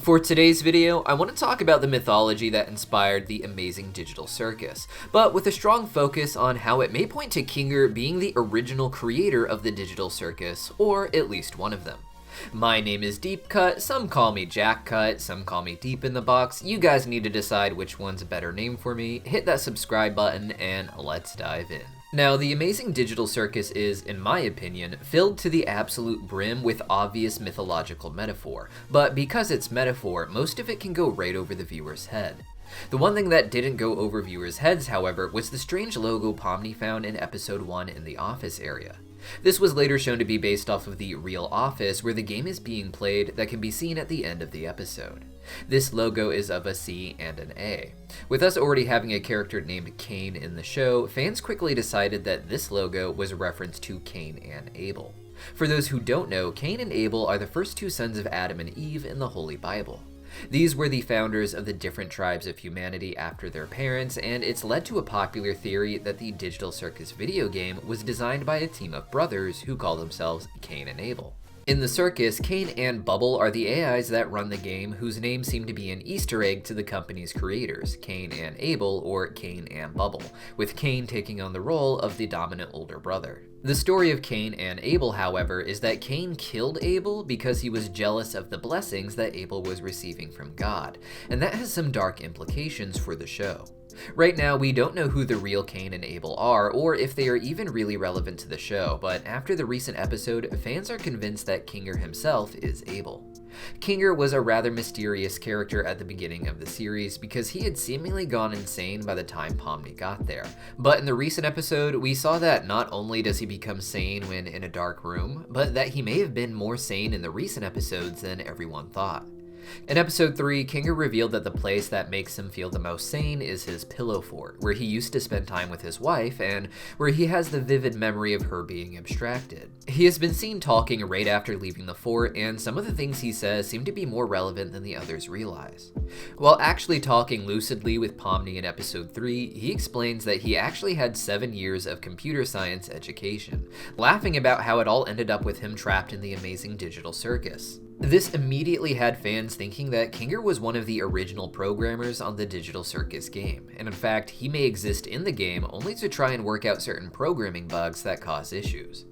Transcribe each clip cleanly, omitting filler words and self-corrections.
For today's video, I want to talk about the mythology that inspired the amazing digital circus, but with a strong focus on how it may point to Kinger being the original creator of the digital circus, or at least one of them. My name is Deepcut, some call me Jackcut, some call me Deep in the Box. You guys need to decide which one's a better name for me. Hit that subscribe button and let's dive in. Now, the amazing digital circus is, in my opinion, filled to the absolute brim with obvious mythological metaphor, but because it's metaphor, most of it can go right over the viewer's head. The one thing that didn't go over viewers' heads, however, was the strange logo Pomni found in episode 1 in the office area. This was later shown to be based off of the real office where the game is being played that can be seen at the end of the episode. This logo is of a C and an A. With us already having a character named Cain in the show, fans quickly decided that this logo was a reference to Cain and Abel. For those who don't know, Cain and Abel are the first two sons of Adam and Eve in the Holy Bible. These were the founders of the different tribes of humanity after their parents, and it's led to a popular theory that the Digital Circus video game was designed by a team of brothers who call themselves Cain and Abel. In the circus, Cain and Bubble are the AIs that run the game, whose names seem to be an Easter egg to the company's creators, Cain and Abel, or Cain and Bubble, with Cain taking on the role of the dominant older brother. The story of Cain and Abel, however, is that Cain killed Abel because he was jealous of the blessings that Abel was receiving from God, and that has some dark implications for the show. Right now, we don't know who the real Cain and Abel are, or if they are even really relevant to the show, but after the recent episode, fans are convinced that Kinger himself is Abel. Kinger was a rather mysterious character at the beginning of the series because he had seemingly gone insane by the time Pomni got there. But in the recent episode, we saw that not only does he become sane when in a dark room, but that he may have been more sane in the recent episodes than everyone thought. In episode 3, Kinger revealed that the place that makes him feel the most sane is his pillow fort, where he used to spend time with his wife and where he has the vivid memory of her being abstracted. He has been seen talking right after leaving the fort, and some of the things he says seem to be more relevant than the others realize. While actually talking lucidly with Pomni in episode 3, he explains that he actually had 7 years of computer science education, laughing about how it all ended up with him trapped in the amazing digital circus. This immediately had fans thinking that Kinger was one of the original programmers on the Digital Circus game, and in fact, he may exist in the game only to try and work out certain programming bugs that cause issues.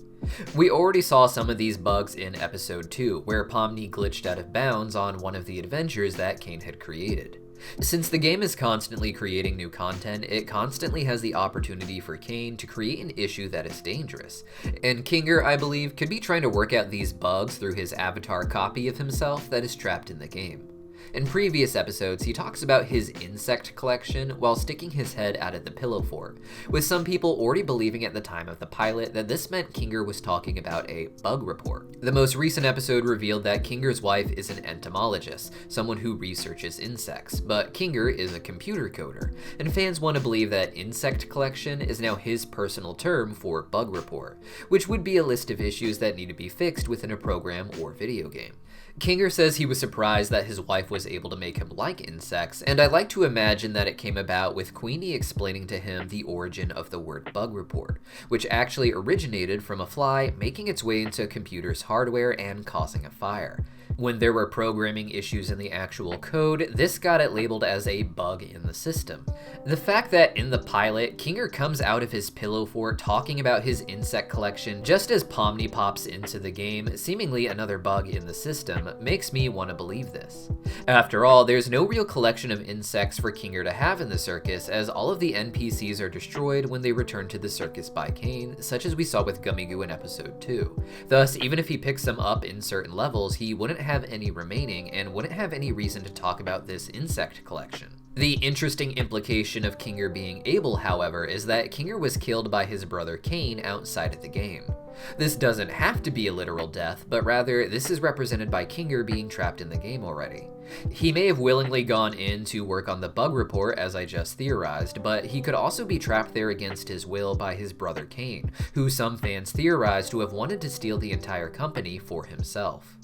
We already saw some of these bugs in episode 2, where Pomni glitched out of bounds on one of the adventures that Cain had created. Since the game is constantly creating new content, it constantly has the opportunity for Cain to create an issue that is dangerous. And Kinger, I believe, could be trying to work out these bugs through his avatar copy of himself that is trapped in the game. In previous episodes, he talks about his insect collection while sticking his head out of the pillow fort, with some people already believing at the time of the pilot that this meant Kinger was talking about a bug report. The most recent episode revealed that Kinger's wife is an entomologist, someone who researches insects, but Kinger is a computer coder, and fans want to believe that insect collection is now his personal term for bug report, which would be a list of issues that need to be fixed within a program or video game. Kinger says he was surprised that his wife was able to make him like insects, and I like to imagine that it came about with Queenie explaining to him the origin of the word bug report, which actually originated from a fly making its way into a computer's hardware and causing a fire. When there were programming issues in the actual code, this got it labeled as a bug in the system. The fact that in the pilot, Kinger comes out of his pillow fort talking about his insect collection just as Pomni pops into the game, seemingly another bug in the system, makes me want to believe this. After all, there's no real collection of insects for Kinger to have in the circus, as all of the NPCs are destroyed when they return to the circus by Cain, such as we saw with Gummy Goo in episode 2. Thus, even if he picks them up in certain levels, he wouldn't have any remaining and wouldn't have any reason to talk about this insect collection. The interesting implication of Kinger being Abel, however, is that Kinger was killed by his brother Cain outside of the game. This doesn't have to be a literal death, but rather this is represented by Kinger being trapped in the game already. He may have willingly gone in to work on the bug report as I just theorized, but he could also be trapped there against his will by his brother Cain, who some fans theorized to have wanted to steal the entire company for himself.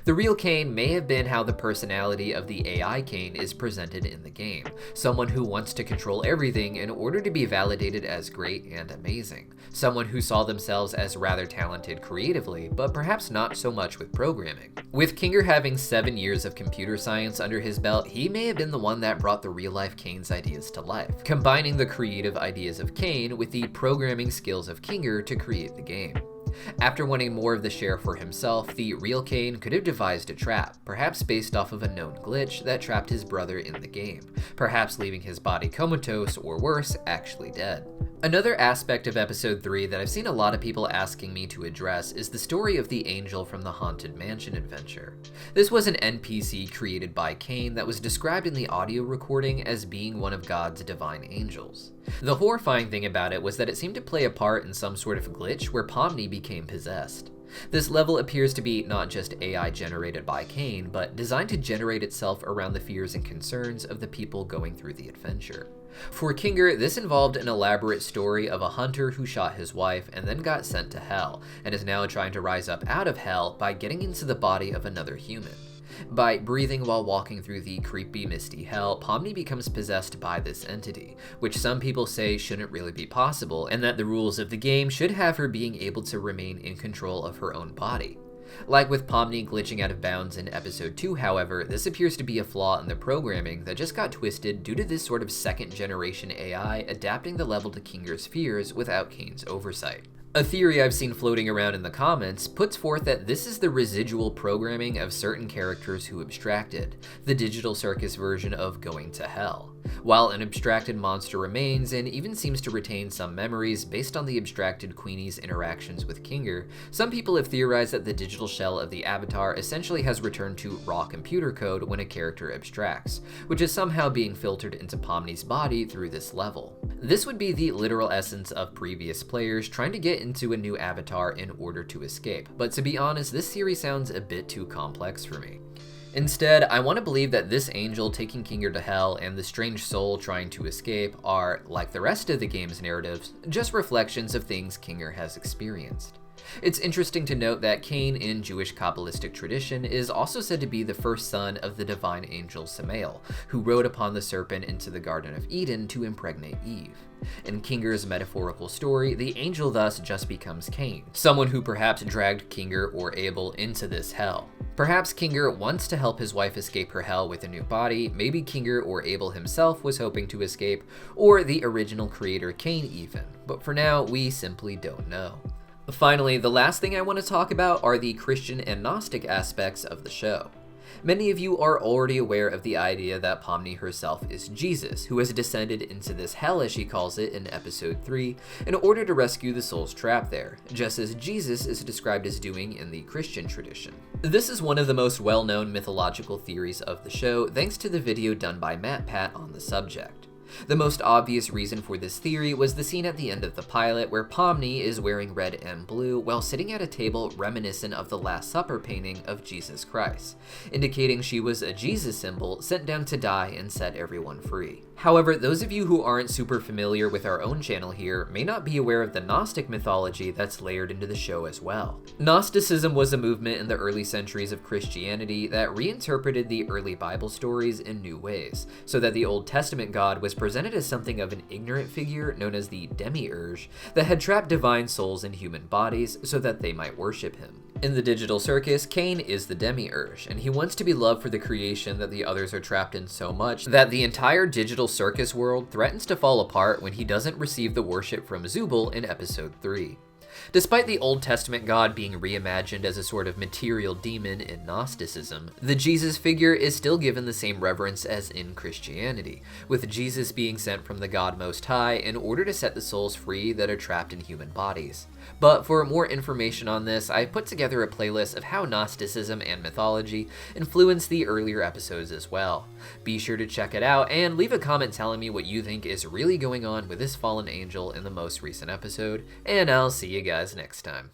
The real Cain may have been how the personality of the AI Cain is presented in the game, someone who wants to control everything in order to be validated as great and amazing, someone who saw themselves as rather talented creatively, but perhaps not so much with programming. With Kinger having 7 years of computer science under his belt, he may have been the one that brought the real-life Cain's ideas to life, combining the creative ideas of Cain with the programming skills of Kinger to create the game. After wanting more of the share for himself, the real Cain could have devised a trap, perhaps based off of a known glitch that trapped his brother in the game, perhaps leaving his body comatose or worse, actually dead. Another aspect of episode 3 that I've seen a lot of people asking me to address is the story of the angel from the Haunted Mansion adventure. This was an NPC created by Cain that was described in the audio recording as being one of God's divine angels. The horrifying thing about it was that it seemed to play a part in some sort of glitch where Pomni became possessed. This level appears to be not just AI generated by Cain, but designed to generate itself around the fears and concerns of the people going through the adventure. For Kinger, this involved an elaborate story of a hunter who shot his wife and then got sent to hell, and is now trying to rise up out of hell by getting into the body of another human. By breathing while walking through the creepy, misty hell, Pomni becomes possessed by this entity, which some people say shouldn't really be possible, and that the rules of the game should have her being able to remain in control of her own body. Like with Pomni glitching out of bounds in episode 2, however, this appears to be a flaw in the programming that just got twisted due to this sort of second generation AI adapting the level to Kinger's fears without Cain's oversight. A theory I've seen floating around in the comments puts forth that this is the residual programming of certain characters who abstracted, the digital circus version of going to hell. While an abstracted monster remains and even seems to retain some memories based on the abstracted Queenie's interactions with Kinger, some people have theorized that the digital shell of the avatar essentially has returned to raw computer code when a character abstracts, which is somehow being filtered into Pomni's body through this level. This would be the literal essence of previous players trying to get into a new avatar in order to escape, but to be honest, this theory sounds a bit too complex for me. Instead, I want to believe that this angel taking Kinger to hell and the strange soul trying to escape are, like the rest of the game's narratives, just reflections of things Kinger has experienced. It's interesting to note that Cain in Jewish Kabbalistic tradition is also said to be the first son of the divine angel Samael, who rode upon the serpent into the Garden of Eden to impregnate Eve. In Kinger's metaphorical story, the angel thus just becomes Cain, someone who perhaps dragged Kinger or Abel into this hell. Perhaps Kinger wants to help his wife escape her hell with a new body, maybe Kinger or Abel himself was hoping to escape, or the original creator Cain even, but for now, we simply don't know. Finally, the last thing I want to talk about are the Christian and Gnostic aspects of the show. Many of you are already aware of the idea that Pomni herself is Jesus, who has descended into this hell, as she calls it in episode 3, in order to rescue the souls trapped there, just as Jesus is described as doing in the Christian tradition. This is one of the most well-known mythological theories of the show, thanks to the video done by MatPat on the subject. The most obvious reason for this theory was the scene at the end of the pilot where Pomni is wearing red and blue while sitting at a table reminiscent of the Last Supper painting of Jesus Christ, indicating she was a Jesus symbol sent down to die and set everyone free. However, those of you who aren't super familiar with our own channel here may not be aware of the Gnostic mythology that's layered into the show as well. Gnosticism was a movement in the early centuries of Christianity that reinterpreted the early Bible stories in new ways, so that the Old Testament God was presented as something of an ignorant figure known as the demiurge that had trapped divine souls in human bodies so that they might worship him. In the digital circus, Cain is the demiurge, and he wants to be loved for the creation that the others are trapped in so much that the entire digital circus world threatens to fall apart when he doesn't receive the worship from Zubul in episode 3. Despite the Old Testament God being reimagined as a sort of material demon in Gnosticism, the Jesus figure is still given the same reverence as in Christianity, with Jesus being sent from the God Most High in order to set the souls free that are trapped in human bodies. But for more information on this, I put together a playlist of how Gnosticism and mythology influenced the earlier episodes as well. Be sure to check it out and leave a comment telling me what you think is really going on with this fallen angel in the most recent episode, and I'll see you guys next time.